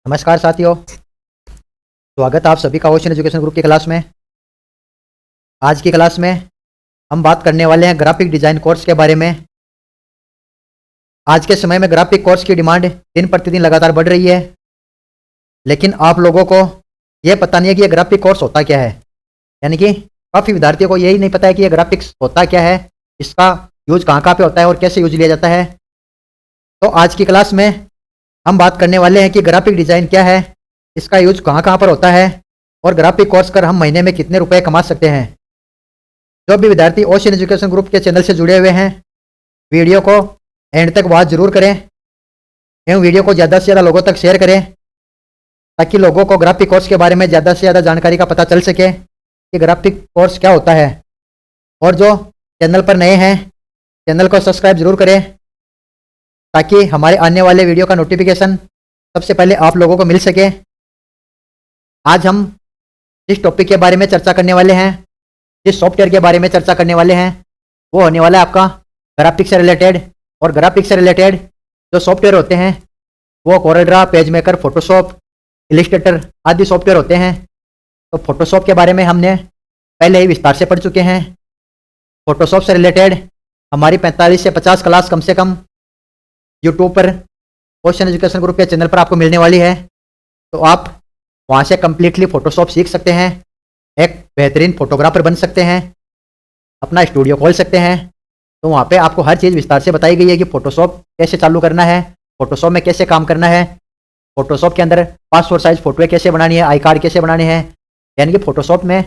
नमस्कार साथियों, स्वागत है आप सभी का ओशन एजुकेशन ग्रुप की क्लास में। आज की क्लास में हम बात करने वाले हैं ग्राफिक डिजाइन कोर्स के बारे में। आज के समय में ग्राफिक कोर्स की डिमांड दिन प्रतिदिन लगातार बढ़ रही है, लेकिन आप लोगों को यह पता नहीं है कि यह ग्राफिक कोर्स होता क्या है। यानी कि काफ़ी विद्यार्थियों को यही नहीं पता है कि यह ग्राफिक्स होता क्या है, इसका यूज कहाँ कहाँ पे होता है और कैसे यूज लिया जाता है। तो आज की क्लास में हम बात करने वाले हैं कि ग्राफिक डिजाइन क्या है, इसका यूज कहाँ कहाँ पर होता है और ग्राफिक कोर्स कर हम महीने में कितने रुपए कमा सकते हैं। जो भी विद्यार्थी ओशन एजुकेशन ग्रुप के चैनल से जुड़े हुए हैं, वीडियो को एंड तक वॉच जरूर करें एवं वीडियो को ज़्यादा से ज़्यादा लोगों तक शेयर करें, ताकि लोगों को ग्राफिक कोर्स के बारे में ज़्यादा से ज़्यादा जानकारी का पता चल सके कि ग्राफिक कोर्स क्या होता है। और जो चैनल पर नए हैं, चैनल को सब्सक्राइब जरूर करें, ताकि हमारे आने वाले वीडियो का नोटिफिकेशन सबसे पहले आप लोगों को मिल सके। आज हम जिस टॉपिक के बारे में चर्चा करने वाले हैं, जिस सॉफ्टवेयर के बारे में चर्चा करने वाले हैं, वो होने वाला है आपका ग्राफिक्स से रिलेटेड। और ग्राफिक्स से रिलेटेड जो सॉफ्टवेयर होते हैं वो CorelDRAW, page maker, Photoshop, Illustrator आदि सॉफ्टवेयर होते हैं। तो फोटोशॉप के बारे में हमने पहले ही विस्तार से पढ़ चुके हैं। फोटोशॉप से रिलेटेड हमारी 45 से 50 क्लास कम से कम यूट्यूब पर ओशन एजुकेशन ग्रुप के चैनल पर आपको मिलने वाली है। तो आप वहाँ से कम्प्लीटली फ़ोटोशॉप सीख सकते हैं, एक बेहतरीन फोटोग्राफर बन सकते हैं, अपना स्टूडियो खोल सकते हैं। तो वहाँ पे आपको हर चीज़ विस्तार से बताई गई है कि फ़ोटोशॉप कैसे चालू करना है, फ़ोटोशॉप में कैसे काम करना है, फ़ोटोशॉप के अंदर पासपोर्ट साइज फ़ोटोएँ कैसे बनानी है, आई कार्ड कैसे बनाने हैं। यानी कि फ़ोटोशॉप में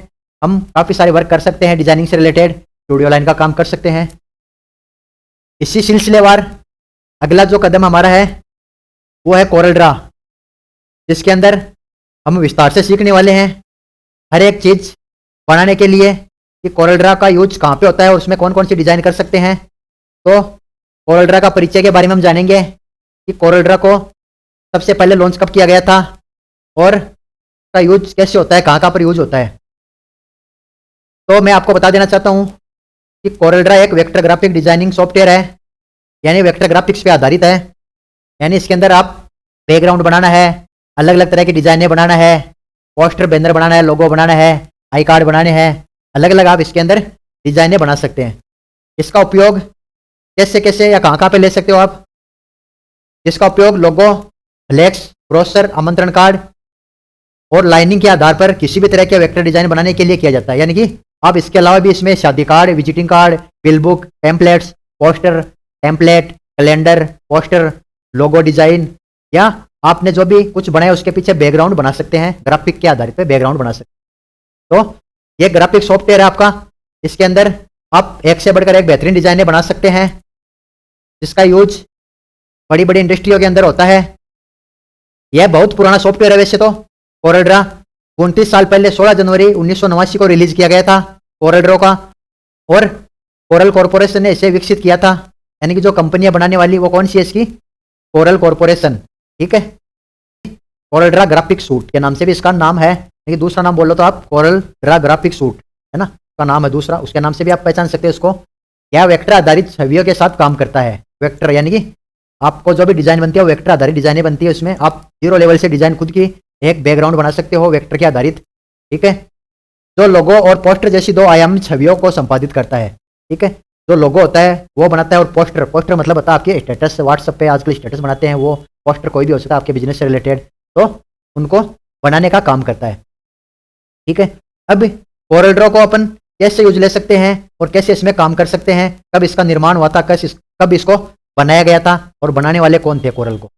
हम काफ़ी सारे वर्क कर सकते हैं, डिजाइनिंग से रिलेटेड स्टूडियो लाइन का काम कर सकते हैं। इसी सिलसिलेवार अगला जो कदम हमारा है वो है कोरलड्रा, जिसके अंदर हम विस्तार से सीखने वाले हैं हर एक चीज़ बनाने के लिए कि कोरलड्रा का यूज कहाँ पे होता है और उसमें कौन कौन सी डिज़ाइन कर सकते हैं। तो कोरलड्रा का परिचय के बारे में हम जानेंगे कि कोरलड्रा को सबसे पहले लॉन्च कब किया गया था और उसका यूज कैसे होता है, कहाँ कहाँ पर यूज होता है। तो मैं आपको बता देना चाहता हूँ कि कोरलड्रा एक वेक्टर ग्राफिक डिजाइनिंग सॉफ्टवेयर है, यानी वेक्टर ग्राफिक्स पे आधारित है। यानी इसके अंदर आप बैकग्राउंड बनाना है, अलग अलग तरह की डिजाइनें बनाना है, पोस्टर बैनर बनाना है, लोगो बनाना है, आई कार्ड बनाने हैं, अलग अलग आप इसके अंदर डिजाइनें बना सकते हैं। इसका उपयोग कैसे कैसे या कहाँ कहाँ पे ले सकते हो आप। इसका उपयोग लोगो, फ्लेक्स, ब्रोशर, आमंत्रण कार्ड और लाइनिंग के आधार पर किसी भी तरह के वेक्टर डिजाइन बनाने के लिए किया जाता है। यानी कि आप इसके अलावा भी इसमें शादी card, visiting card, bill book, templates, poster, template, calendar, poster, logo design या आपने जो भी कुछ बनाया उसके पीछे बैकग्राउंड बना सकते हैं, ग्राफिक के आधार पर बैकग्राउंड बना सकते हैं। तो ये ग्राफिक सॉफ्टवेयर है आपका, इसके अंदर आप एक से बढ़कर एक बेहतरीन डिजाइनें बना सकते हैं, जिसका यूज बड़ी बड़ी इंडस्ट्रियों के अंदर होता है। यह बहुत पुराना सॉफ्टवेयर है वैसे तो। कोरलड्रा 29 साल पहले 16 जनवरी 1989 को रिलीज किया गया था कोरलड्रा का, और कोरल कॉरपोरेशन ने इसे विकसित किया था। यानी कि जो कंपनियां बनाने वाली वो कौन सी है इसकी, कोरल कॉरपोरेशन। ठीक है, कोरलड्रा ग्राफिक सूट के नाम से भी इसका नाम है, लेकिन दूसरा नाम बोलो तो आप कोरलड्रा ग्राफिक सूट है ना, उसका नाम है दूसरा, उसके नाम से भी आप पहचान सकते हैं इसको। यह वेक्टर आधारित छवियों के साथ काम करता है। वेक्टर यानी कि आपको जो भी डिजाइन बनती है वो वेक्टर आधारित डिजाइनें बनती है। उसमें आप जीरो लेवल से डिजाइन खुद की एक बैकग्राउंड बना सकते हो वेक्टर के आधारित। ठीक है, जो लोगो और पोस्टर जैसी दो आयामी छवियों को संपादित करता है। ठीक है, जो लोगो होता है वो बनाता है, और पोस्टर, पोस्टर मतलब होता है आपके स्टेटस, व्हाट्सएप पे आजकल स्टेटस बनाते हैं, वो पोस्टर कोई भी हो सकता है आपके बिजनेस से रिलेटेड, तो उनको बनाने का काम करता है। ठीक है, अब कोरलड्रा को अपन कैसे यूज ले सकते हैं और कैसे इसमें काम कर सकते हैं, कब इसका निर्माण हुआ था, कब इसको बनाया गया था और बनाने वाले कौन थे कोरल को।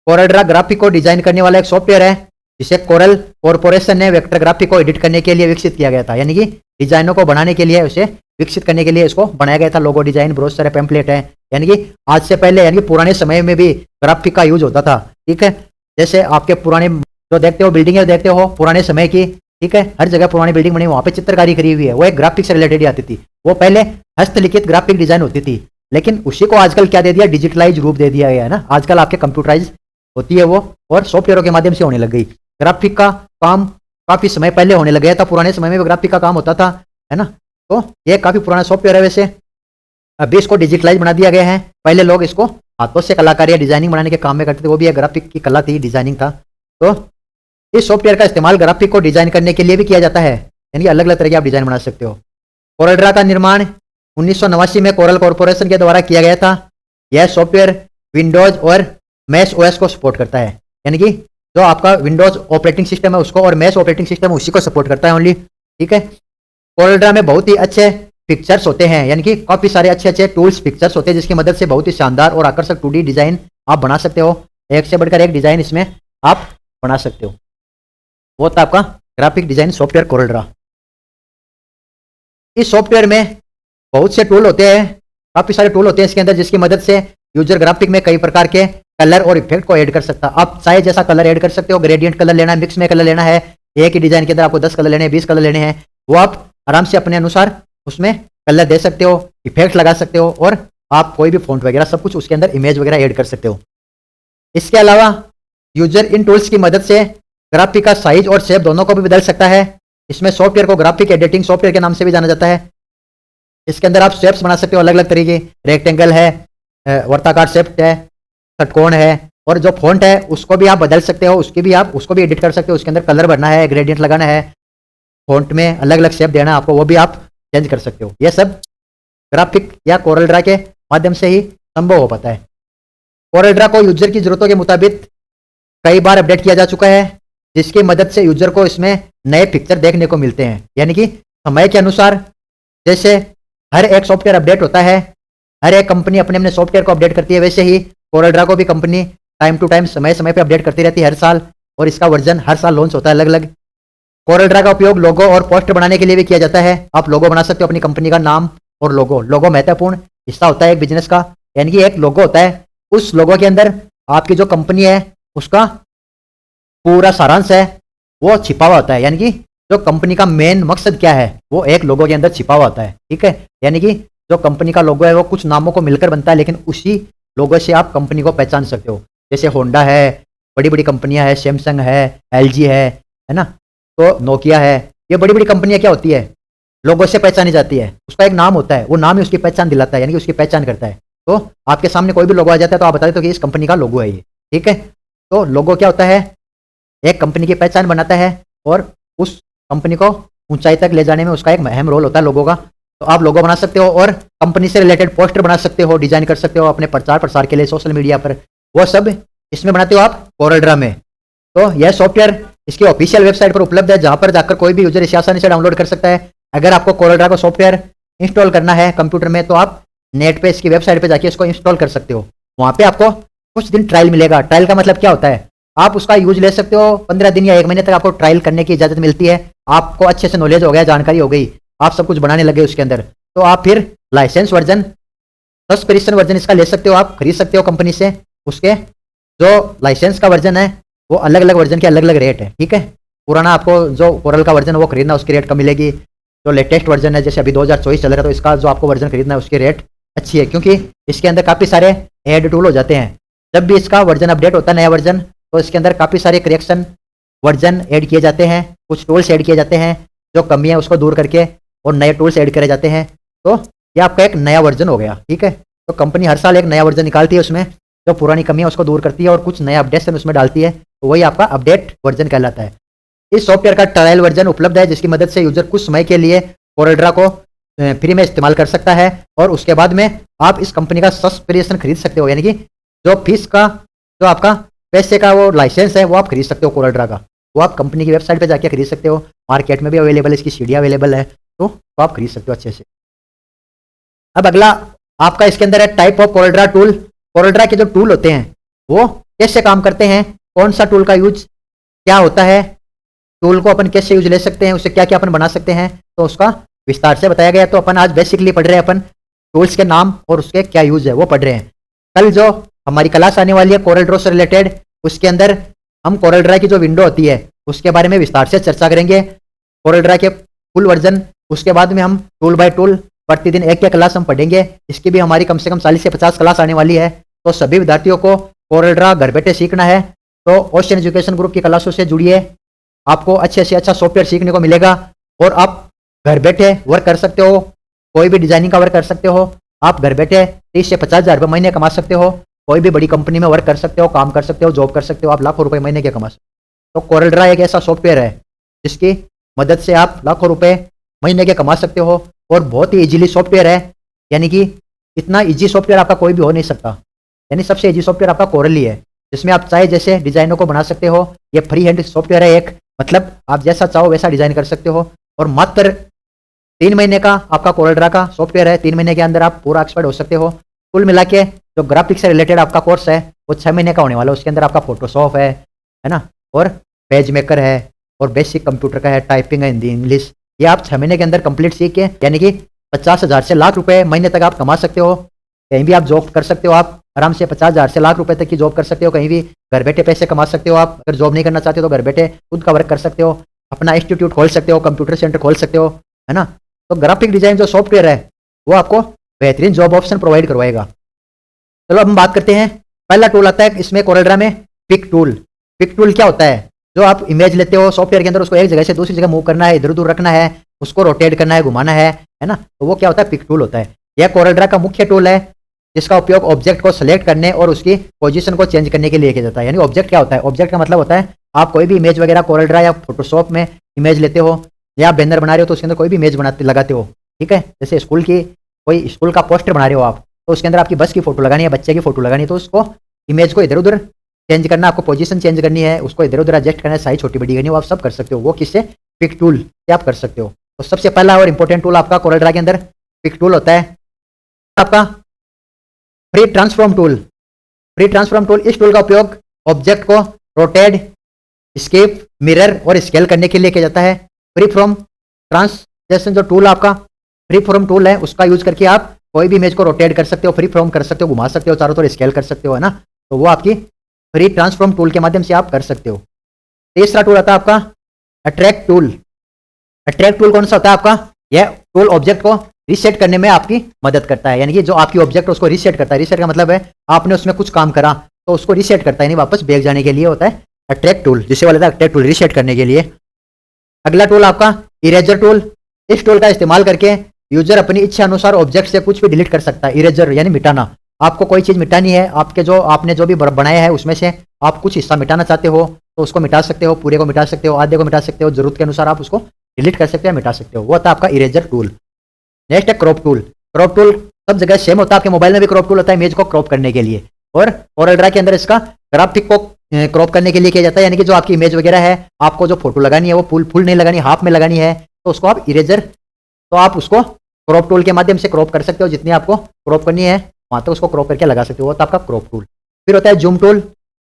कोरलड्रा ग्राफिक को डिजाइन करने वाला एक सॉफ्टवेयर है, जिसे कोरल कॉरपोरेशन ने वेक्टर ग्राफिक को एडिट करने के लिए विकसित किया गया था। यानी कि डिजाइनों को बनाने के लिए, उसे विकसित करने के लिए इसको बनाया गया था। लोगो डिजाइन, ब्रोशर है, पैम्पलेट है। यानी कि आज से पहले, यानी कि पुराने समय में भी ग्राफिक का यूज होता था। ठीक है, जैसे आपके पुराने जो देखते हो बिल्डिंगें देखते हो पुराने समय की, ठीक है, हर जगह पुरानी बिल्डिंग बनी, वहाँ पे चित्रकारी करी हुई है, वो एक ग्राफिक से रिलेटेड ही आती थी। वो पहले हस्तलिखित ग्राफिक डिजाइन होती थी, लेकिन उसी को आजकल क्या दे दिया, डिजिटलाइज रूप दे दिया गया है ना। आजकल आपके कंप्यूटराइज होती है वो, और सॉफ्टवेयरों के माध्यम से होने लग गई। ग्राफिक का काम काफी समय पहले होने लग गया था, पुराने समय में ग्राफिक का काम होता था, है ना। तो ये काफी पुराना सॉफ्टवेयर है वैसे। अभी इसको डिजिटलाइज बना दिया गया है। पहले लोग इसको हाथों से कलाकारी या डिजाइनिंग बनाने के काम में करते थे, वो भी एक ग्राफिक की कला थी, डिजाइनिंग था। तो इस सॉफ्टवेयर का इस्तेमाल ग्राफिक को डिजाइन करने के लिए भी किया जाता है, यानी कि अलग अलग तरह के आप डिजाइन बना सकते हो। कोरल का निर्माण 1989 में कोरल कॉर्पोरेशन के द्वारा किया गया था। यह सॉफ्टवेयर विंडोज और मैश ओएस को सपोर्ट करता है, यानी कि जो आपका विंडोज ऑपरेटिंग सिस्टम है उसको और मैश ऑपरेटिंग सिस्टम उसी को सपोर्ट करता है ओनली, ठीक है। कोरल में बहुत ही अच्छे पिक्चर्स होते हैं, यानी कि काफी सारे अच्छे अच्छे टूल्स पिक्चर्स होते हैं जिसकी मदद से बहुत ही शानदार और आकर्षक 2D डिजाइन आप बना सकते हो। एक से बढ़कर एक डिजाइन इसमें आप बना सकते हो। वो था आपका ग्राफिक डिजाइन सॉफ्टवेयर कोरल। इस सॉफ्टवेयर में बहुत से टूल होते हैं, काफी सारे टूल होते हैं इसके अंदर, जिसकी मदद से यूजर ग्राफिक में कई प्रकार के कलर और इफेक्ट को ऐड कर सकता है। आप चाहे जैसा कलर ऐड कर सकते हो, ग्रेडियंट कलर लेना है, मिक्स में कलर लेना है, एक ही डिजाइन के अंदर आपको 10 कलर लेने हैं, 20 कलर लेने हैं, वो आप आराम से अपने अनुसार उसमें कलर दे सकते हो, इफेक्ट लगा सकते हो, और आप कोई भी फॉन्ट वगैरह सब कुछ उसके अंदर इमेज वगैरह ऐड कर सकते हो। इसके अलावा यूजर इन टूल्स की मदद से ग्राफिक का साइज और शेप दोनों को भी बदल सकता है। इसमें सॉफ्टवेयर को ग्राफिक एडिटिंग सॉफ्टवेयर के नाम से भी जाना जाता है। इसके अंदर आप शेप्स बना सकते हो अलग अलग तरीके, रेक्टेंगल है, वर्ताकार शेप है, षटकोण है, और जो फॉन्ट है उसको भी आप बदल सकते हो, उसको भी एडिट कर सकते हो। उसके अंदर कलर भरना है, ग्रेडियंट लगाना है, फॉन्ट में अलग अलग शेप देना है आपको, वो भी आप चेंज कर सकते हो। यह सब ग्राफिक या कोरल ड्रा के माध्यम से ही संभव हो पाता है। कोरल ड्रा को यूजर की जरूरतों के मुताबिक कई बार अपडेट किया जा चुका है, जिसकी मदद से यूजर को इसमें नए पिक्चर देखने को मिलते हैं, यानी कि समय के अनुसार जैसे हर एक सॉफ्टवेयर अपडेट होता है, हर एक कंपनी अपने अपने सॉफ्टवेयर को अपडेट करती है, वैसे ही कोरल ड्रा को भी कंपनी टाइम टू टाइम समय समय पे अपडेट करती रहती है हर साल, और इसका वर्जन हर साल लॉन्च होता है अलग अलग। कोरल ड्रा का उपयोग लोगो और पोस्टर बनाने के लिए भी किया जाता है। आप लोगो बना सकते हो अपनी कंपनी का नाम और लोगो महत्वपूर्ण हिस्सा होता है एक बिजनेस का, यानी कि एक लोगो होता है, उस लोगो के अंदर आपकी जो कंपनी है उसका पूरा सारांश है वो छिपा हुआ होता है, यानी कि जो कंपनी का मेन मकसद क्या है वो एक लोगो के अंदर छिपा हुआ होता है, ठीक है। यानी कि जो कंपनी का लोगो है वो कुछ नामों को मिलकर बनता है, लेकिन उसी लोगो से आप कंपनी को पहचान सकते हो। जैसे होंडा है, बड़ी बड़ी कंपनियां है, सैमसंग है, LG है ना, तो नोकिया है, ये बड़ी बड़ी कंपनियां क्या होती है, लोगो से पहचानी जाती है। उसका एक नाम होता है, वो नाम ही उसकी पहचान दिलाता है, यानी कि उसकी पहचान करता है। तो आपके सामने कोई भी लोगो आ जाता है तो आप बता देते हो कि इस कंपनी का लोगो है ये, ठीक है। तो लोगो क्या होता है, एक कंपनी की पहचान बनाता है और उस कंपनी को ऊंचाई तक ले जाने में उसका एक अहम रोल होता है लोगों का। तो आप लोगो बना सकते हो और कंपनी से रिलेटेड पोस्टर बना सकते हो, डिजाइन कर सकते हो अपने प्रचार प्रसार के लिए सोशल मीडिया पर, वो सब इसमें बनाते हो आप कोरल ड्रा में। तो यह सॉफ्टवेयर इसकी ऑफिशियल वेबसाइट पर उपलब्ध है, जहां पर जाकर कोई भी यूजर इसे आसानी से डाउनलोड कर सकता है। अगर आपको कोरल ड्रा को सॉफ्टवेयर इंस्टॉल करना है कंप्यूटर में तो आप नेट पे इसकी वेबसाइट पे जाके इसको इंस्टॉल कर सकते हो। वहां पे आपको कुछ दिन ट्रायल मिलेगा। ट्रायल का मतलब क्या होता है, आप उसका यूज ले सकते हो, 15 दिन या 1 महीने तक आपको ट्रायल करने की इजाजत मिलती है। आपको अच्छे से नॉलेज हो गया, जानकारी हो गई, आप सब कुछ बनाने लगे उसके अंदर, तो आप फिर लाइसेंस वर्जन, सब्सक्रिप्शन वर्जन इसका ले सकते हो, आप खरीद सकते हो कंपनी से। उसके जो लाइसेंस का वर्जन है वो अलग अलग वर्जन के अलग अलग रेट है, ठीक है। पुराना आपको जो कोरल का वर्जन है वो खरीदना, उसकी रेट कम मिलेगी। जो लेटेस्ट वर्जन है जैसे अभी 2024 चल रहा है तो इसका जो आपको वर्जन खरीदना है उसकी रेट अच्छी है, क्योंकि इसके अंदर काफ़ी सारे ऐड टूल हो जाते हैं। जब भी इसका वर्जन अपडेट होता है नया वर्जन, तो इसके अंदर काफ़ी सारे करेक्शन वर्जन ऐड किए जाते हैं, कुछ टूल्स ऐड किए जाते हैं, जो कमी है उसको दूर करके और नए टूल्स ऐड करे जाते हैं। तो ये आपका एक नया वर्जन हो गया, ठीक है। तो कंपनी हर साल एक नया वर्जन निकालती है, उसमें जो पुरानी कमी है उसको दूर करती है और कुछ नया अपडेशन उसमें डालती है, तो वही आपका अपडेट वर्जन कहलाता है। इस सॉफ्टवेयर का ट्रायल वर्जन उपलब्ध है, जिसकी मदद से यूजर कुछ समय के लिए कोरल ड्रा को फ्री में इस्तेमाल कर सकता है, और उसके बाद में आप इस कंपनी का सब्सक्रिप्शन खरीद सकते हो, यानी कि जो फीस का, जो आपका पैसे का वो लाइसेंस है वो आप खरीद सकते हो कोरल ड्रा का, वो आप कंपनी की वेबसाइट पे जाके खरीद सकते हो। मार्केट में भी अवेलेबल है, इसकी सीढ़ियाँ अवेलेबल है, तो आप खरीद सकते हो अच्छे से। अब अगला आपका इसके अंदर है type of Corel Draw tool. Corel Draw के जो टूल होते हैं वो कैसे काम करते हैं, कौन सा टूल का यूज क्या होता है, टूल को अपन कैसे यूज ले सकते हैं, उससे क्या क्या अपन बना सकते हैं, तो उसका विस्तार से बताया गया। तो अपन आज बेसिकली पढ़ रहे हैं अपन टूल्स के नाम और उसके क्या यूज है वो पढ़ रहे हैं। कल जो हमारी क्लास आने वाली है कोरल ड्रॉ से रिलेटेड, उसके अंदर हम कोरल ड्रा की जो विंडो होती है उसके बारे में विस्तार से चर्चा करेंगे, कोरल ड्रा के फुल वर्जन। उसके बाद में हम टूल बाय टूल प्रतिदिन एक क्लास हम पढ़ेंगे, इसकी भी हमारी कम से कम 40 से 50 क्लास आने वाली है। तो सभी विद्यार्थियों को कोरल ड्रा घर बैठे सीखना है, तो ओशन एजुकेशन ग्रुप की क्लासों से जुड़िए, आपको अच्छे से अच्छा सॉफ्टवेयर सीखने को मिलेगा और आप घर बैठे वर्क कर सकते हो, कोई भी डिजाइनिंग का वर्क कर सकते हो। आप घर बैठे 30 से 50 हज़ार रुपये महीने कमा सकते हो, कोई भी बड़ी कंपनी में वर्क कर सकते हो, काम कर सकते हो, जॉब कर सकते हो, आप लाखों रुपए महीने के कमा सकते हो। तो कोरल ड्रा एक ऐसा सॉफ्टवेयर है जिसकी मदद से आप लाखों रुपए महीने के कमा सकते हो और बहुत ही इजीली सॉफ्टवेयर है। यानी कि इतना इजी सॉफ्टवेयर आपका कोई भी हो नहीं सकता। यानी सबसे इजी सॉफ्टवेयर आपका कोरल ही है, जिसमें आप चाहे जैसे डिजाइनों को बना सकते हो। ये फ्री हैंड सॉफ्टवेयर है एक, मतलब आप जैसा चाहो वैसा डिजाइन कर सकते हो। और मात्र 3 महीने का आपका कोरल ड्रा का सॉफ्टवेयर है। 3 महीने के अंदर आप पूरा एक्सपर्ट हो सकते हो। कुल मिला के जो ग्राफिक्स से रिलेटेड आपका कोर्स है वो 6 महीने का होने वाला है। उसके अंदर आपका फोटोशॉप है ना, और पेज मेकर है, और बेसिक कंप्यूटर का है, टाइपिंग है, हिंदी इंग्लिश। ये आप 6 महीने के अंदर कंप्लीट सीख के यानी कि 50,000 से लाख रुपए महीने तक आप कमा सकते हो। कहीं भी आप जॉब कर सकते हो, आप आराम से 50,000 से लाख रुपए तक की जॉब कर सकते हो। कहीं भी घर बैठे पैसे कमा सकते हो। आप अगर जॉब नहीं करना चाहते हो तो घर बैठे खुद का वर्क कर सकते हो, अपना इंस्टीट्यूट खोल सकते हो, कंप्यूटर सेंटर खोल सकते हो, है ना। तो ग्राफिक डिजाइन जो सॉफ्टवेयर है वो आपको बेहतरीन जॉब ऑप्शन प्रोवाइड करवाएगा। चलो अब हम बात करते हैं। पहला टूल आता है इसमें कोरल ड्रा में, पिक टूल। पिक टूल क्या होता है? जो आप इमेज लेते हो सॉफ्टवेयर के अंदर, उसको एक जगह से दूसरी जगह मूव करना है, इधर उधर रखना है, उसको रोटेट करना है, घुमाना है ना। तो वो क्या होता है? पिक टूल होता है। यह कोरल ड्रा का मुख्य टूल है जिसका उपयोग ऑब्जेक्ट को सिलेक्ट करने और उसकी पोजीशन को चेंज करने के लिए किया जाता है। यानी ऑब्जेक्ट क्या होता है? ऑब्जेक्ट का मतलब होता है आप कोई भी इमेज वगैरह कोरल ड्रा या फोटोशॉप में इमेज लेते हो या बैनर बना रहे हो तो उसके अंदर कोई भी इमेज बनाते लगाते हो, ठीक है। जैसे स्कूल की कोई स्कूल का पोस्टर बना रहे हो आप, तो उसके अंदर आपकी बस की फोटो लगानी है, बच्चे की फोटो लगानी है, तो उसको इमेज को इधर उधर चेंज करना, आपको पोजीशन चेंज करनी है, उसको इधर उधर एडजस्ट करना है, साइज छोटी बड़ी करनी है, वो आप सब कर सकते हो। वो किससे? पिक टूल से आप कर सकते हो। तो सबसे पहला और इंपॉर्टेंट टूल आपका कोरल ड्रा के अंदर पिक टूल होता है। आपका free transform tool. Free transform tool, इस टूल का उपयोग ऑब्जेक्ट को रोटेट, स्केप, मिरर और स्केल करने के लिए किया जाता है। फ्री फ्रॉम ट्रांसलेशन जो टूल आपका फ्री फ्रॉम टूल है उसका यूज करके आप कोई भी इमेज को रोटेट कर सकते हो, फ्री फ्रॉम कर सकते हो, घुमा सकते हो, चारों तरफ स्केल कर सकते हो, है ना। तो वो आपकी फ्री ट्रांसफॉर्म टूल के माध्यम से आप कर सकते हो। तीसरा टूल आता है आपका अट्रैक्ट टूल। अट्रैक्ट टूल कौन सा होता है आपका? यह टूल ऑब्जेक्ट को रीसेट करने में आपकी मदद करता है। यानी कि जो आपकी ऑब्जेक्ट है उसको रीसेट करता है। रीसेट का मतलब है आपने उसमें कुछ काम करा तो उसको रीसेट करता है, यानी वापस बैक जाने के लिए होता है अट्रैक्ट टूल, जिसे बोला था अट्रैक्ट टूल, रीसेट करने के लिए। अगला टूल आपका इरेजर टूल। इस टूल का इस्तेमाल करके यूजर अपनी इच्छा अनुसार ऑब्जेक्ट से कुछ भी डिलीट कर सकता है। इरेजर यानी मिटाना। आपको कोई चीज मिटानी है, आपने जो भी बनाया है उसमें से आप कुछ हिस्सा मिटाना चाहते हो तो उसको मिटा सकते हो, पूरे को मिटा सकते हो, आधे को मिटा सकते हो, जरूरत के अनुसार आप उसको डिलीट कर सकते हो, मिटा सकते हो। वो होता है आपका इरेजर टूल। नेक्स्ट है क्रॉप टूल। क्रॉप टूल सब जगह सेम होता है, आपके मोबाइल में भी क्रॉप टूल होता है इमेज को क्रॉप करने के लिए, और कोरल ड्रा के अंदर इसका ग्राफिक को क्रॉप करने के लिए किया जाता है। यानी कि जो आपकी इमेज वगैरह है, आपको जो फोटो लगानी है वो फुल नहीं लगानी, हाफ में लगानी है, तो उसको आप इरेजर, तो आप उसको क्रॉप टूल के माध्यम से क्रॉप कर सकते हो। जितनी आपको क्रॉप करनी है वहां तक उसको क्रॉप करके लगा सकते हो। वो तो आपका क्रॉप टूल। फिर होता है जूम टूल।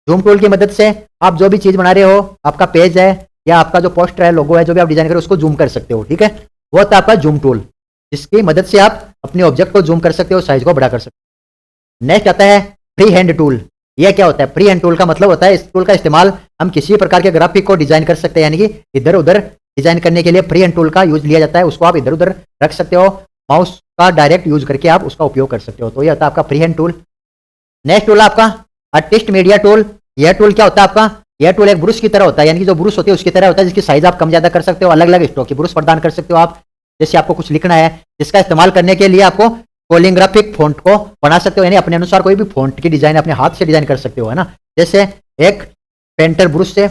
जूम टूल की मदद से आप जो भी चीज बना रहे हो, आपका पेज है या आपका जो पोस्टर है, लोगो है, जो भी आप डिजाइन करें उसको जूम कर सकते हो, ठीक है। वो होता है आपका जूम टूल, जिसकी मदद से आप अपने ऑब्जेक्ट को जूम कर सकते हो, साइज को बड़ा कर सकते हो। नेक्स्ट आता है फ्री हैंड टूल। यह क्या होता है? फ्री हैंड टूल का मतलब होता है इस टूल का इस्तेमाल हम किसी भी प्रकार के ग्राफिक को डिजाइन कर सकते हैं। यानी कि इधर उधर डिजाइन करने के लिए फ्री हैंड टूल का यूज लिया जाता है। उसको आप इधर उधर रख सकते हो, माउस का डायरेक्ट यूज करके आप उसका उपयोग कर सकते हो। तो यह होता है आपका free hand tool. Next tool आपका आर्टिस्ट मीडिया टूल। यह टूल क्या होता है आपका? यह टूल एक ब्रश की तरह होता है, यानी कि जो ब्रश होती है उसकी तरह होता है, जिसकी साइज आप कम ज्यादा कर सकते हो, अलग अलग स्ट्रोक की ब्रश प्रदान कर सकते हो आप। जैसे आपको कुछ लिखना है, जिसका इस्तेमाल करने के लिए आपको कोलिंग्राफिक फॉन्ट को बना सकते हो, यानी अपने अनुसार कोई भी फॉन्ट की डिजाइन अपने हाथ से डिजाइन कर सकते हो, है ना। जैसे एक पेंटर ब्रश से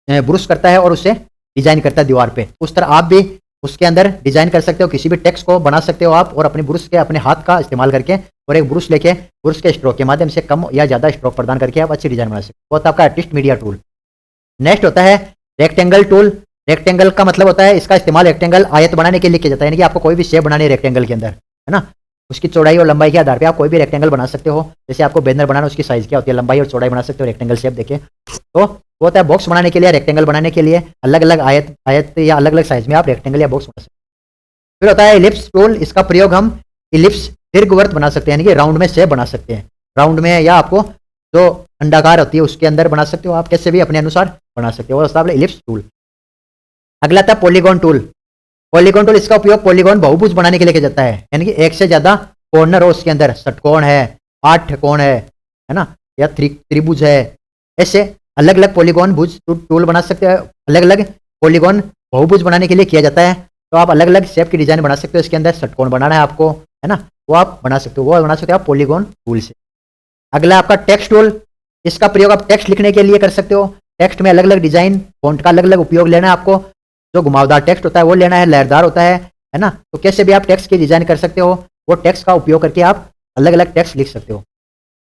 ब्रश करता है और उससे डिजाइन करता है दीवार पे, उस तरह आप भी उसके अंदर डिजाइन कर सकते हो। किसी भी टेक्स्ट को बना सकते हो आप, और अपने ब्रश के, अपने हाथ का इस्तेमाल करके, और एक ब्रश लेके ब्रश के स्ट्रोक के माध्यम से कम या ज्यादा स्ट्रोक प्रदान करके आप अच्छी डिजाइन बना सकते हो। वो होता है आपका आर्टिस्ट मीडिया टूल। नेक्स्ट होता है रेक्टेंगल टूल। रेक्टेंगल का मतलब होता है इसका इस्तेमाल रेक्टेंगल आयत बनाने के लिए किया जाता है। यानी कि आपको कोई भी शेप बनानी है रेक्टेंगल के अंदर, है ना, उसकी चौड़ाई और लंबाई के आधार पे आप कोई भी रेक्टेंगल बना सकते हो। जैसे आपको बैनर बनाना, उसकी साइज क्या होती है, लंबाई और चौड़ाई बना सकते हो रेक्टेंगल शेप देके। तो वो होता है बॉक्स बनाने के लिए, रेक्टेंगल बनाने के लिए अलग अलग आयत या अलग अलग साइज में आप रेक्टेंगल या बॉक्स बना सकते हो। फिर होता है इलिप्स टूल। इसका प्रयोग हम इलिप्स दीर्घवृत्त बना सकते हैं, यानी कि राउंड में शेप बना सकते हैं। राउंड में या आपको जो अंडाकार होती है उसके अंदर बना सकते हो, आप कैसे भी अपने अनुसार बना सकते हो। वो इलिप्स टूल। अगला था पॉलीगॉन टूल। पॉलीगॉन टूल, इसका उपयोग पॉलीगॉन बहुभुज बनाने के लिए किया जाता है। यानी कि एक से ज्यादा कॉर्नर हो उसके अंदर, षटकोण है, 8 कोण है ना, या त्रिभुज है, ऐसे अलग अलग पॉलीगॉन भुज टूल बना सकते हैं। अलग अलग पॉलीगॉन बहुभुज बनाने के लिए किया जाता है। तो आप अलग अलग शेप की डिजाइन बना सकते हो। इसके अंदर षटकोण बनाना है आपको, है ना, वो आप बना सकते हो। वो बना सकते हो आप पॉलीगॉन टूल से। अगला आपका टेक्स्ट टूल, इसका प्रयोग आप टेक्स्ट लिखने के लिए कर सकते हो। टेक्स्ट में अलग अलग डिजाइन फॉन्ट का अलग अलग उपयोग लेना है आपको। जो घुमावदार टेक्स्ट होता है वो लेना है, लहरदार होता है ना। तो कैसे भी आप टेक्स्ट की डिजाइन कर सकते हो, वो टेक्स्ट का उपयोग करके आप अलग अलग टेक्स्ट लिख सकते हो।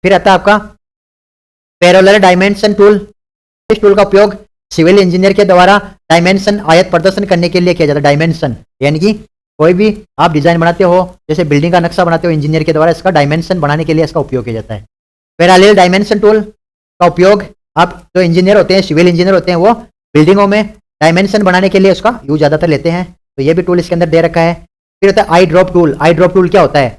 फिर आता है आपका पैरेलल डायमेंशन टूल। इस टूल का उपयोग सिविल इंजीनियर के द्वारा डायमेंशन आयत प्रदर्शन करने के लिए किया जाता है। डायमेंशन यानी कि कोई भी आप डिजाइन बनाते हो, जैसे बिल्डिंग का नक्शा बनाते हो इंजीनियर के द्वारा, इसका डायमेंशन बनाने के लिए इसका उपयोग किया जाता है। पैरेलल डायमेंशन टूल का उपयोग आप जो इंजीनियर होते हैं, सिविल इंजीनियर होते हैं, वो बिल्डिंगों में डायमेंशन बनाने के लिए उसका यूज ज्यादातर लेते हैं। तो ये भी टूल इसके अंदर दे रखा है। फिर होता है आई ड्रॉप टूल। आई ड्रॉप टूल क्या होता है?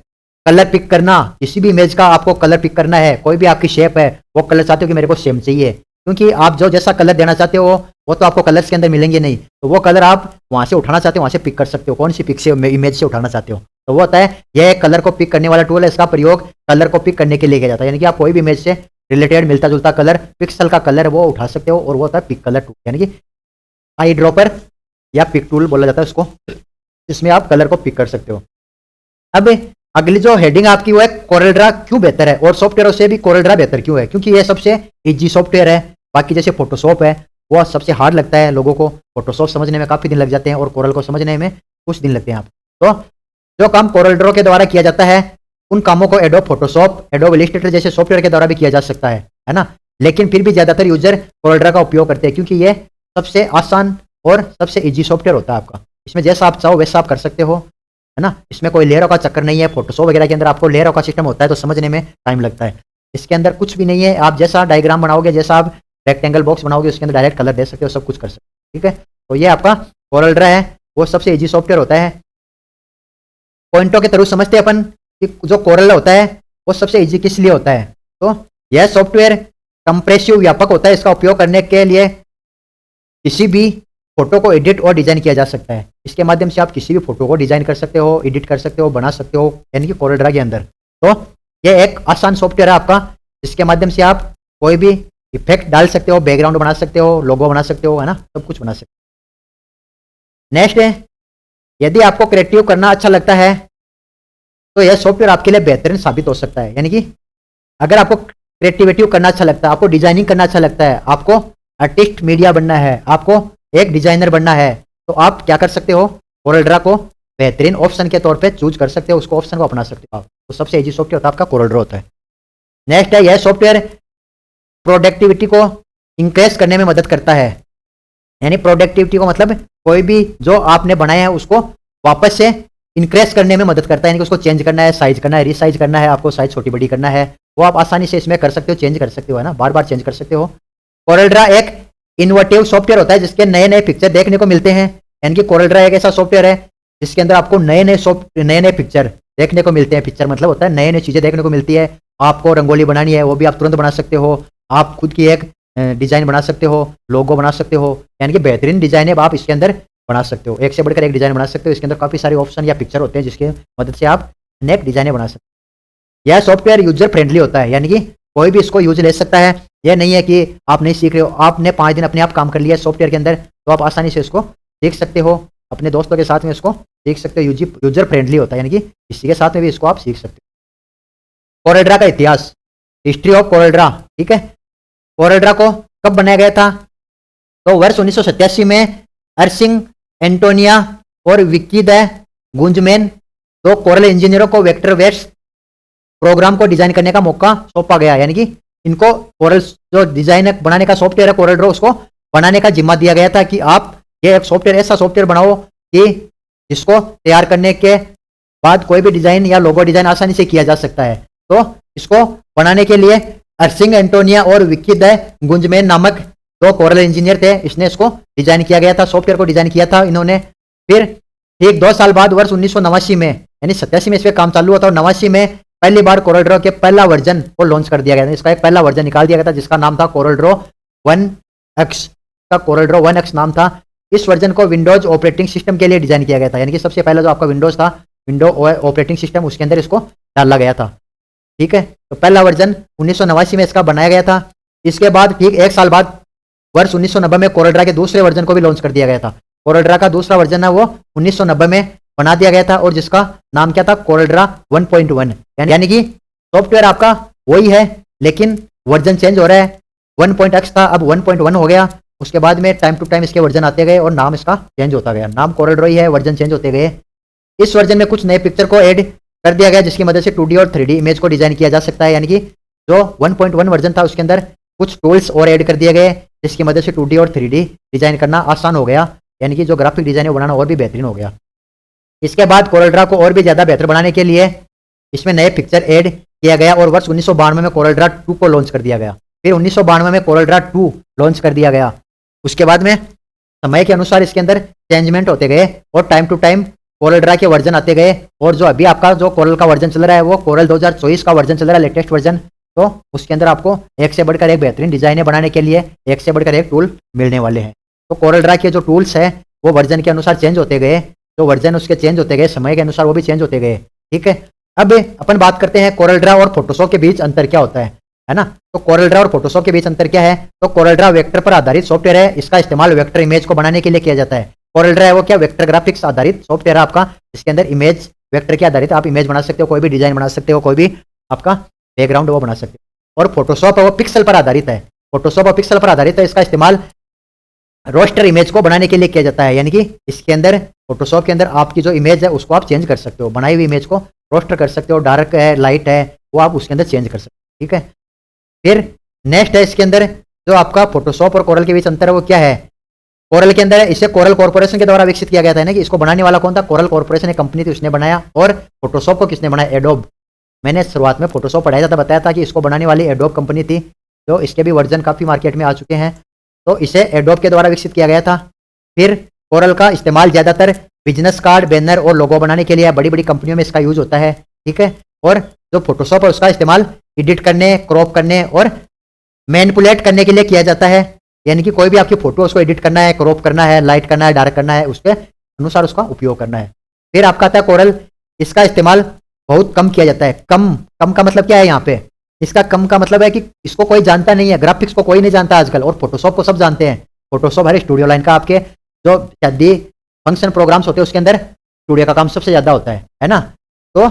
कलर पिक करना। किसी भी इमेज का आपको कलर पिक करना है, कोई भी आपकी शेप है, वो कलर चाहते हो कि मेरे को सेम चाहिए, क्योंकि आप जो जैसा कलर देना चाहते हो वो तो आपको कलर्स के अंदर मिलेंगे नहीं, तो वो कलर आप वहां से उठाना चाहते हो, वहां से पिक कर सकते हो, कौन सी पिक से इमेज से उठाना चाहते हो। तो वो होता है, यह एक कलर को पिक करने वाला टूल है। इसका प्रयोग कलर को पिक करने के लिए किया जाता है, यानी कि आप कोई भी इमेज से रिलेटेड मिलता जुलता कलर, पिक्सल का कलर वो उठा सकते हो, और वो होता है पिक कलर टूल, यानी कि आई ड्रॉपर या पिक टूल बोला जाता है उसको। इसमें आप कलर को पिक कर सकते हो। अब अगली जो हेडिंग आपकी वो है कोरलड्रा क्यों बेहतर है, और सॉफ्टवेयरों से भी कोरलड्रा बेहतर क्यों है? क्योंकि ये सबसे इजी सॉफ्टवेयर है। बाकी जैसे फोटोशॉप है वो सबसे हार्ड लगता है लोगों को, फोटोशॉप समझने में काफी दिन लग जाते हैं और कोरल को समझने में कुछ दिन लगते हैं। आप तो जो काम कोरलड्रा के द्वारा किया जाता है, उन कामों को एडोब फोटोशॉप, एडोब इलस्ट्रेटर जैसे सॉफ्टवेयर के द्वारा भी किया जा सकता है ना। लेकिन फिर भी ज्यादातर यूजर कोरलड्रा का उपयोग करते हैं, क्योंकि ये सबसे आसान और सबसे इजी सॉफ्टवेयर होता है आपका। इसमें जैसा आप चाहो वैसा आप कर सकते हो, है ना। इसमें कोई लेयरों का चक्कर नहीं है। फोटोशॉप वगैरह के अंदर आपको लेयरों का सिस्टम होता है, तो समझने में टाइम लगता है। इसके अंदर कुछ भी नहीं है। आप जैसा डायग्राम बनाओगे, जैसा आप रेक्टेंगल बॉक्स बनाओगे, उसके अंदर डायरेक्ट कलर दे सकते हो, सब कुछ कर सकते हो, ठीक है। तो ये आपका कोरलड्रा है, वो सबसे इजी सॉफ्टवेयर होता है। पॉइंटों के थ्रू समझते हैं अपन कि जो कोरल होता है वो सबसे इजी किस लिए होता है। तो यह सॉफ्टवेयर कंप्रेसिव व्यापक होता है। इसका उपयोग करने के लिए किसी भी फोटो को एडिट और डिजाइन किया जा सकता है। इसके माध्यम से आप किसी भी फोटो को डिजाइन कर सकते हो, एडिट कर सकते हो, बना सकते हो, यानी कि कोरलड्रा के अंदर। तो यह एक आसान सॉफ्टवेयर है आपका, जिसके माध्यम से आप कोई भी इफेक्ट डाल सकते हो, बैकग्राउंड बना सकते हो, लोगो बना सकते हो, है ना, सब कुछ बना सकते हो। नेक्स्ट है, यदि आपको क्रिएटिव करना अच्छा लगता है तो यह सॉफ्टवेयर आपके लिए बेहतरीन साबित हो सकता है। यानी कि अगर आपको क्रिएटिविटी करना अच्छा लगता है, आपको डिजाइनिंग करना अच्छा लगता है, आपको आर्टिस्ट मीडिया बनना है, आपको एक डिजाइनर बनना है, तो आप क्या कर सकते हो? कोरलड्रा को बेहतरीन ऑप्शन के तौर पे चूज कर सकते हो, उसको ऑप्शन को अपना सकते हो आप। तो सबसे इजी सॉफ्टवेयर होता है आपका कोरलड्रा होता है। नेक्स्ट है, यह सॉफ्टवेयर प्रोडक्टिविटी को इंक्रीज करने में मदद करता है। यानी प्रोडक्टिविटी को मतलब कोई भी जो आपने बनाया है उसको वापस से इंक्रीज करने में मदद करता है। यानी कि उसको चेंज करना है, साइज करना है, रिसाइज करना है, आपको साइज छोटी बड़ी करना है, वो आप आसानी से इसमें कर सकते हो, चेंज कर सकते हो, है ना, बार बार चेंज कर सकते हो। कोरलड्रा एक इनोवेटिव सॉफ्टवेयर होता है जिसके नए नए पिक्चर देखने को मिलते हैं। यानी कि कोरलड्रा एक ऐसा सॉफ्टवेयर है जिसके अंदर आपको नए नए पिक्चर देखने को मिलते हैं। पिक्चर मतलब होता है नए नए चीजें देखने को मिलती है। आपको रंगोली बनानी है, वो भी आप तुरंत बना सकते हो। आप खुद की एक डिजाइन बना सकते हो, लोगो बना सकते हो, यानी कि बेहतरीन डिजाइन आप इसके अंदर बना सकते हो। एक से बढ़कर एक डिजाइन बना सकते हो। इसके अंदर काफी सारे ऑप्शन या पिक्चर होते हैं जिसकी मदद से आप नेक डिजाइने बना सकते हो। यह सॉफ्टवेयर यूजर फ्रेंडली होता है, यानी कि कोई भी इसको यूज ले सकता है। यह नहीं है कि आप नहीं सीख रहे हो, आपने 5 दिन अपने आप काम कर लिया सॉफ्टवेयर के अंदर, तो आप आसानी से इसको सीख सकते हो, अपने दोस्तों के साथ में इसको सीख सकते हो। यूजर फ्रेंडली होता है, यानी कि किसी के साथ में भी इसको आप सीख सकते हो। कोरलड्रा का इतिहास, हिस्ट्री ऑफ कोरलड्रा, ठीक है। कोरलड्रा को कब बनाया गया था? तो वर्ष 1987 में अर्सिंग एंटोनिया और विक्की द गुंजमैन, दो कोरल इंजीनियरों को वेक्टर बेस्ड प्रोग्राम को डिजाइन करने का मौका सौंपा गया। यानी कि इनको कोरल जो डिजाइन बनाने का सॉफ्टवेयर है कोरलड्रा, उसको बनाने का जिम्मा दिया गया था कि आप ये एक सॉफ्टवेयर, ऐसा सॉफ्टवेयर बनाओ कि जिसको तैयार करने के बाद कोई भी डिजाइन या लोगो डिजाइन आसानी से किया जा सकता है। तो इसको बनाने के लिए अर्सिंग एंटोनिया और विक्की द गुंजमैन नामक दो कोरल इंजीनियर थे, इसने इसको डिजाइन किया गया था, सॉफ्टवेयर को डिजाइन किया था इन्होंने। फिर ठीक 2 साल बाद वर्ष 1989 में, यानी 87 में इस पर काम चालू हुआ था और 89 में पहली बार कोरलड्रा के पहला वर्जन को लॉन्च कर दिया गया था। इसका एक पहला वर्जन निकाल दिया गया था जिसका नाम था कोरलड्रा 1X का, कोरलड्रा 1X नाम था। इस वर्जन को विंडोज ऑपरेटिंग सिस्टम के लिए डिजाइन किया गया था, यानी कि सबसे पहला जो आपका विंडोज था, विंडो ऑपरेटिंग सिस्टम, उसके अंदर इसको डाला गया था, ठीक है। तो पहला वर्जन 1989 में इसका बनाया गया था। इसके बाद ठीक 1 साल बाद वर्ष 1990 में कोरलड्रा के दूसरे वर्जन को भी लॉन्च कर दिया गया था। कोरलड्रा का दूसरा वर्जन है वो 1990 में बना दिया गया था और जिसका नाम क्या था? कोरलड्रा 1.1। यानी कि सॉफ्टवेयर आपका वही है लेकिन वर्जन चेंज हो रहा है। 1.x था, अब 1.1 हो गया। उसके बाद में टाइम टू टाइम इसके वर्जन आते गए और नाम इसका चेंज होता गया। नाम कोरल ड्रॉ है, वर्जन चेंज होते गए। इस वर्जन में कुछ नए पिक्चर को ऐड कर दिया गया जिसकी मदद से 2D और 3D इमेज को डिजाइन किया जा सकता है। यानी कि जो 1.1 वर्जन था उसके अंदर कुछ टूल्स और ऐड कर दिए गए जिसकी मदद से 2D और 3D डिजाइन करना आसान हो गया। यानी कि जो ग्राफिक डिजाइन है बनाना और भी बेहतरीन हो गया। इसके बाद कोरल ड्रॉ को और भी ज्यादा बेहतर बनाने के लिए इसमें नए पिक्चर ऐड किया गया और वर्ष 1992 में कोरल ड्रॉ 2 को लॉन्च कर दिया गया। फिर 1992 में कोरल ड्रॉ 2 लॉन्च कर दिया गया। उसके बाद में समय के अनुसार इसके अंदर चेंजमेंट होते गए और time to time Corel draw के वर्जन आते गए। और जो अभी आपका जो कोरल का वर्जन चल रहा है वो कोरल 2024 का वर्जन चल रहा है, लेटेस्ट वर्जन। तो उसके अंदर आपको एक से बढ़कर एक बेहतरीन डिजाइने बनाने के लिए एक से बढ़कर एक टूल मिलने वाले हैं। तो कोरल ड्रॉ के जो टूल्स है वो वर्जन के अनुसार चेंज होते गए। जो वर्जन उसके चेंज होते गए समय के अनुसार वो भी चेंज होते गए। ठीक है, अब अपन बात करते हैं कोरल ड्रॉ और फोटोशॉप के बीच अंतर क्या होता है ना। तो कोरल ड्रॉ और फोटोशॉप के बीच अंतर क्या है? तो कोरल ड्रॉ वेक्टर पर आधारित सॉफ्टवेयर है। इसका इस्तेमाल वेक्टर इमेज को बनाने के लिए किया जाता है। कोरल ड्रॉ है वो क्या वेक्टर ग्राफिक्स आधारित सॉफ्टवेयर है आपका, इसके अंदर इमेज वेक्टर के आधारित आप इमेज बना सकते हो, कोई भी डिजाइन बना सकते हो, कोई भी आपका बैकग्राउंड वो बना सकते हो। और फोटोशॉप है वो पिक्सल पर आधारित है। फोटोशॉप और पिक्सल पर आधारित है। इसका इस्तेमाल रोस्टर इमेज को बनाने के लिए किया जाता है। यानी कि इसके अंदर फोटोशॉप के अंदर आपकी जो इमेज है उसको आप चेंज कर सकते हो, बनाई हुई इमेज को रोस्टर कर सकते हो, डार्क है लाइट है वो आप उसके अंदर चेंज कर सकते हो। ठीक है, फिर नेक्स्ट है इसके अंदर जो आपका फोटोशॉप और कोरल के बीच अंतर है वो क्या है? कोरल के अंदर इसे कोरल कॉर्पोरेशन के द्वारा विकसित किया गया था ना, कि इसको बनाने वाला कौन था? कोरल कॉर्पोरेशन एक कंपनी थी, उसने बनाया। और फोटोशॉप को किसने बनाया? एडोब। मैंने शुरुआत में फोटोशॉप पढ़ाया था, बताया था कि इसको बनाने वाली एडोब कंपनी थी। जो इसके भी वर्जन काफी मार्केट में आ चुके हैं। तो इसे एडोब के द्वारा विकसित किया गया था। फिर कोरल का इस्तेमाल ज्यादातर बिजनेस कार्ड, बैनर और लोगो बनाने के लिए बड़ी बड़ी कंपनियों में इसका यूज होता है। ठीक है, और जो फोटोशॉप है उसका इस्तेमाल एडिट करने, क्रॉप करने और मैनिपुलेट करने के लिए किया जाता है। यानी कि कोई भी आपकी फोटो उसको एडिट करना है, क्रॉप करना है, लाइट करना है, डार्क करना है, उसके अनुसार उसका उपयोग करना है। फिर आपका आता है कोरल, इसका इस्तेमाल बहुत कम किया जाता है। कम कम का मतलब क्या है यहाँ पे? इसका कम का मतलब है कि इसको कोई जानता नहीं है। ग्राफिक्स को कोई नहीं जानता आजकल, और फोटोशॉप को सब जानते हैं। फोटोशॉप है स्टूडियो लाइन का, आपके जो शादी फंक्शन प्रोग्राम्स होते हैं उसके अंदर स्टूडियो का काम सबसे ज्यादा होता है ना। तो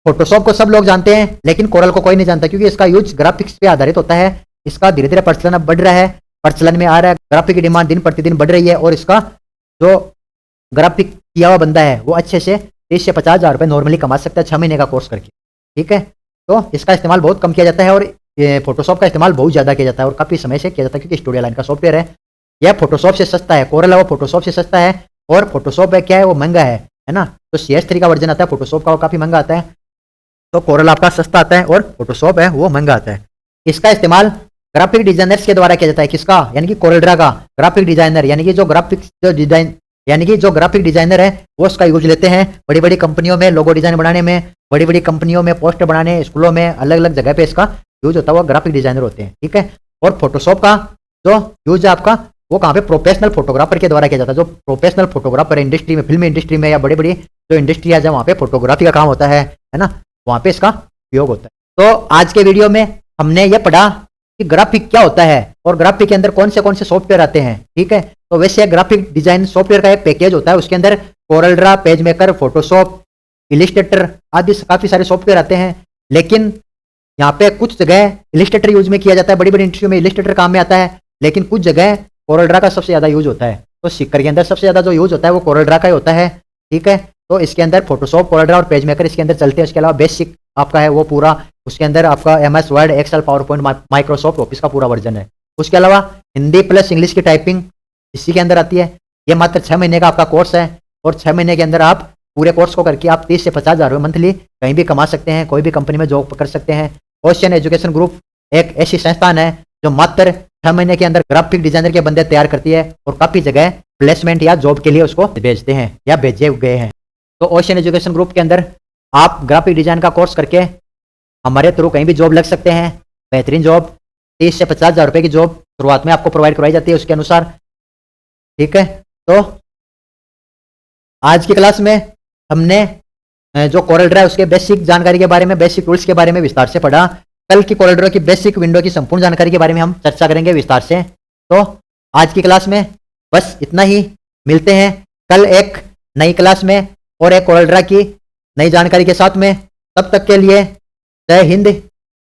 फोटोशॉप को सब लोग जानते हैं लेकिन कोरल को कोई नहीं जानता, क्योंकि इसका यूज ग्राफिक्स पे आधारित होता है। इसका धीरे धीरे प्रचलन अब बढ़ रहा है, प्रचलन में आ रहा है। ग्राफिक की डिमांड दिन प्रतिदिन बढ़ रही है और इसका जो ग्राफिक किया हुआ बंदा है वो अच्छे से 30 से 50 हज़ार रुपये नॉर्मली कमा सकता है 6 महीने का कोर्स करके। ठीक है, तो इसका इस्तेमाल बहुत कम किया जाता है और फोटोशॉप का इस्तेमाल बहुत ज्यादा किया जाता है और काफी समय से किया जाता है, क्योंकि स्टूडियो लाइन का सॉफ्टवेयर है। यह फोटोशॉप से सस्ता है। कोरल है वो फोटोशॉप से सस्ता है और फोटोशॉप है क्या है वो महंगा है ना। तो CS3 का वर्जन आता है फोटोशॉप का, वो काफी महंगा आता है। तो कोरल आपका सस्ता आता है और फोटोशॉप है वो महंगा आता है। इसका इस्तेमाल ग्राफिक डिजाइनर्स के द्वारा किया जाता है। किसका? यानी कि कोरल ड्रॉ का ग्राफिक डिजाइनर, यानी कि जो ग्राफिक्स जो डिजाइन यानी कि जो ग्राफिक डिजाइनर है वो उसका यूज लेते हैं बड़ी बड़ी कंपनियों में लोगो डिजाइन बनाने में, बड़ी बड़ी कंपनियों में पोस्टर बनाने, स्कूलों में अलग अलग जगह पे इसका यूज होता है। वो ग्राफिक डिजाइनर होते हैं। ठीक है, और फोटोशॉप का जो यूज है आपका वो कहाँ पे? प्रोफेशनल फोटोग्राफर के द्वारा किया जाता है। जो प्रोफेशनल फोटोग्राफर है इंडस्ट्री में, फिल्म इंडस्ट्री में या बड़ी बड़ी जो इंडस्ट्री है जहाँ वहाँ पे फोटोग्राफी का काम होता है ना, वहाँ पे इसका उपयोग होता है। तो आज के वीडियो में हमने ये पढ़ा कि ग्राफिक क्या होता है और ग्राफिक के अंदर कौन से सॉफ्टवेयर आते हैं। ठीक है, तो वैसे ग्राफिक डिजाइन सॉफ्टवेयर का एक पैकेज होता है, उसके अंदर Corel Draw, page maker, Photoshop, Illustrator आदि काफी सारे सॉफ्टवेयर आते हैं। लेकिन यहाँ पे कुछ जगह इलिस्ट्रेटर यूज में किया जाता है, बड़ी बड़ी इंडस्ट्री में इलिस्ट्रेटर काम में आता है, लेकिन कुछ जगह कोरल ड्रॉ का सबसे ज्यादा यूज होता है। तो सिक्कर के अंदर सबसे ज्यादा जो यूज होता है वो कोरल ड्रॉ का ही होता है। ठीक है, तो इसके अंदर फोटोशॉप, कोरल ड्रॉ और पेज मेकर इसके अंदर चलते हैं। इसके अलावा बेसिक आपका है वो पूरा, उसके अंदर आपका MS Word, Excel, PowerPoint, Microsoft Office का पूरा वर्जन है। उसके अलावा हिंदी प्लस इंग्लिश की टाइपिंग इसी के अंदर आती है। ये मात्र 6 महीने का आपका कोर्स है और 6 महीने के अंदर आप पूरे कोर्स को करके आप 30 से 50 हज़ार रुपये मंथली कहीं भी कमा सकते हैं, कोई भी कंपनी में जॉब कर सकते हैं। ओशियन एजुकेशन ग्रुप एक ऐसी संस्थान है जो मात्र 6 महीने के अंदर ग्राफिक डिजाइनर के बंदे तैयार करती है और काफी जगह प्लेसमेंट या जॉब के लिए उसको भेजते हैं या भेजे गए हैं। तो ओशियन एजुकेशन ग्रुप के अंदर आप ग्राफिक डिजाइन का कोर्स करके हमारे थ्रू कहीं भी जॉब लग सकते हैं। बेहतरीन जॉब, 30 से 50 हज़ार रुपये की जॉब शुरुआत में आपको प्रोवाइड करवाई जाती है उसके अनुसार। ठीक है, तो आज की क्लास में हमने जो कोरल ड्रॉ उसके बेसिक जानकारी के बारे में, बेसिक टूल्स के बारे में विस्तार से पढ़ा। कल की कोरल ड्रॉ की बेसिक विंडो की संपूर्ण जानकारी के बारे में हम चर्चा करेंगे विस्तार से। तो आज की क्लास में बस इतना ही, मिलते हैं कल एक नई क्लास में और एक कोरल ड्रॉ की नई जानकारी के साथ में। तब तक के लिए जय हिंद,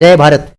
जय भारत।